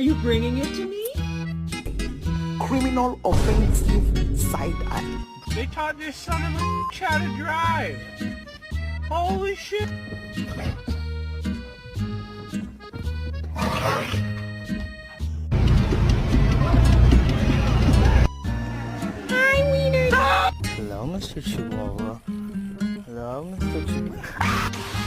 Are you bringing it to me? Criminal offensive side eye. They taught this son of a bitch how to drive. Holy shit. Hi, Wiener. Hello, Mr. Chihuahua. Hello, Mr. Chihuahua.